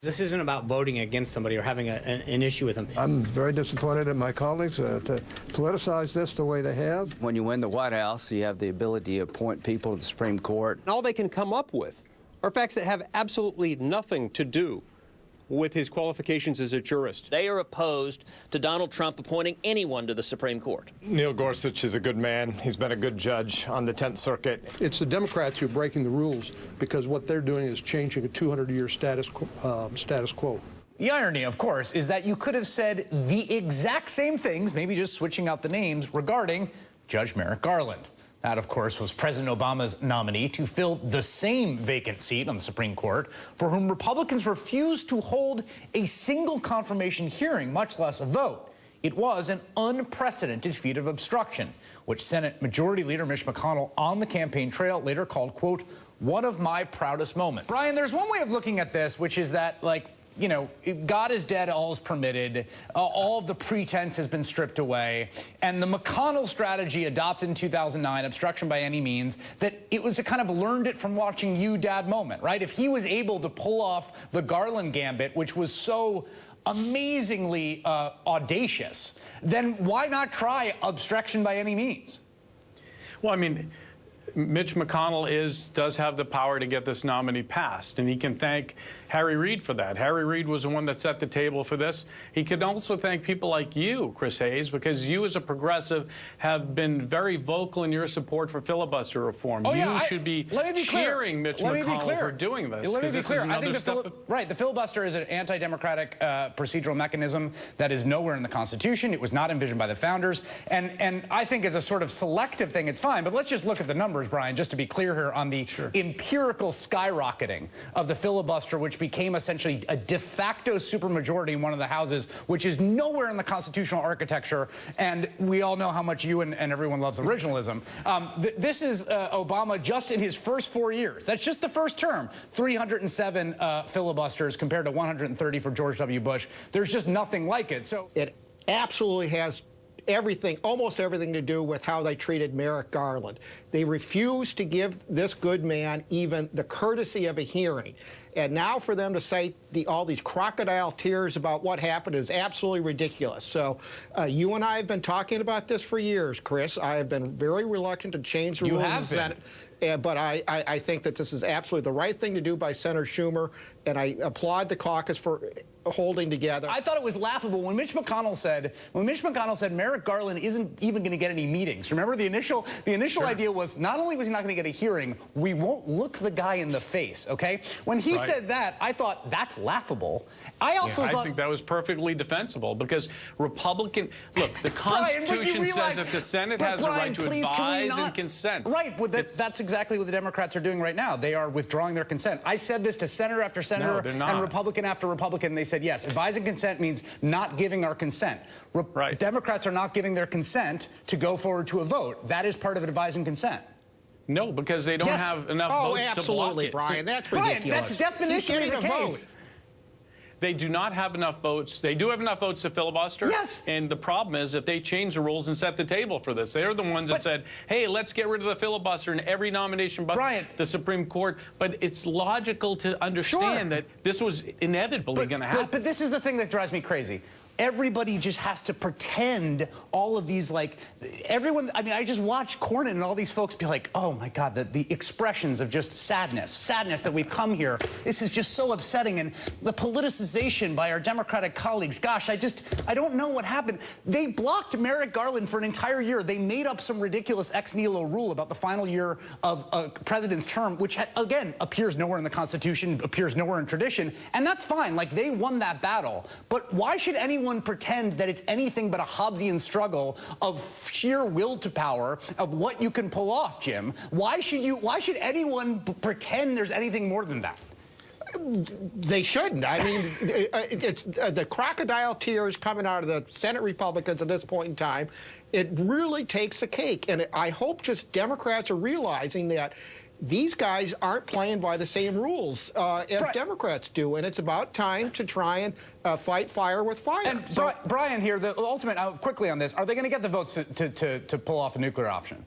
This isn't about voting against somebody or having an issue with them. I'm very disappointed in my colleagues to politicize this the way they have. When you win the White House, you have the ability to appoint people to the Supreme Court. All they can come up with are facts that have absolutely nothing to do with his qualifications as a jurist. They are opposed to Donald Trump appointing anyone to the Supreme Court. Neil Gorsuch is a good man. He's been a good judge on the 10th Circuit. It's the Democrats who are breaking the rules because what they're doing is changing a 200-year status quo. The irony, of course, is that you could have said the exact same things, maybe just switching out the names, regarding Judge Merrick Garland. That, of course, was President Obama's nominee to fill the same vacant seat on the Supreme Court, for whom Republicans refused to hold a single confirmation hearing, much less a vote. It was an unprecedented feat of obstruction, which Senate Majority Leader Mitch McConnell on the campaign trail later called, quote, one of my proudest moments. Brian, there's one way of looking at this, which is that, like, you know, God is dead, all is permitted, all of the pretense has been stripped away, and the McConnell strategy adopted in 2009, obstruction by any means, that it was a kind of learned it from watching you, Dad moment, right? If he was able to pull off the Garland gambit, which was so amazingly audacious, then why not try obstruction by any means? Well, I mean, Mitch McConnell does have the power to get this nominee passed, and he can thank Harry Reid for that. Harry Reid was the one that set the table for this. He can also thank people like you, Chris Hayes, because you as a progressive have been very vocal in your support for filibuster reform. Oh, you should be cheering Mitch McConnell for doing this. Let me be clear. I think the filibuster is an anti-democratic procedural mechanism that is nowhere in the Constitution. It was not envisioned by the founders. And I think as a sort of selective thing, it's fine. But let's just look at the numbers, Brian, just to be clear here on the empirical skyrocketing of the filibuster, which became essentially a de facto supermajority in one of the houses, which is nowhere in the constitutional architecture. And we all know how much you and everyone loves originalism. This is Obama just in his first 4 years. That's just the first term. 307 filibusters compared to 130 for George W. Bush. There's just nothing like it. So it absolutely has everything, almost everything to do with how they treated Merrick Garland. They refused to give this good man even the courtesy of a hearing. And now for them to say all these crocodile tears about what happened is absolutely ridiculous. So you and I have been talking about this for years, Chris. I have been very reluctant to change the rules of the Senate. But I think that this is absolutely the right thing to do by Senator Schumer, and I applaud the caucus for holding together. I thought it was laughable when Mitch McConnell said Merrick Garland isn't even going to get any meetings. Remember, the initial idea was not only was he not going to get a hearing, we won't look the guy in the face, okay? When he said that, I thought that's laughable. I think that was perfectly defensible because look, the Constitution says that the Senate has the right to advise and consent. Right, that's exactly what the Democrats are doing right now. They are withdrawing their consent. I said this to senator after senator and Republican after Republican. They said, yes, advise and consent means not giving our consent. Democrats are not giving their consent to go forward to a vote. That is part of advise and consent. No, because they don't have enough votes to block it. Absolutely, Brian. That's ridiculous. Brian, that's definitionally the case. They do not have enough votes. They do have enough votes to filibuster. Yes. And the problem is that they changed the rules and set the table for this. They're the ones that said, hey, let's get rid of the filibuster in every nomination but the Supreme Court. But it's logical to understand that this was inevitably going to happen. But this is the thing that drives me crazy. Everybody just has to pretend all of these, like, everyone, I mean, I just watch Cornyn and all these folks be like, oh my God, the expressions of just sadness that we've come here. This is just so upsetting. And the politicization by our Democratic colleagues, gosh, I don't know what happened. They blocked Merrick Garland for an entire year. They made up some ridiculous ex nihilo rule about the final year of a president's term, which, again, appears nowhere in the Constitution, appears nowhere in tradition. And that's fine. Like, they won that battle. But why should anyone pretend that it's anything but a Hobbesian struggle of sheer will to power of what you can pull off, Jim? Why should anyone pretend there's anything more than that? They shouldn't. I mean, it's the crocodile tears coming out of the Senate Republicans at this point in time. It really takes a cake. And I hope just Democrats are realizing that these guys aren't playing by the same rules as Democrats do, and it's about time to try and fight fire with fire. And Brian here, the ultimate, quickly on this, are they going to get the votes to pull off a nuclear option?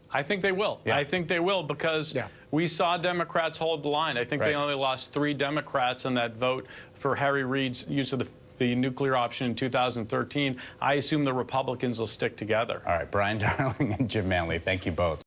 I think they will. I think they will because We saw Democrats hold the line. I think they only lost 3 Democrats in that vote for Harry Reid's use of the nuclear option in 2013. I assume the Republicans will stick together. All right, Brian Darling and Jim Manley, thank you both.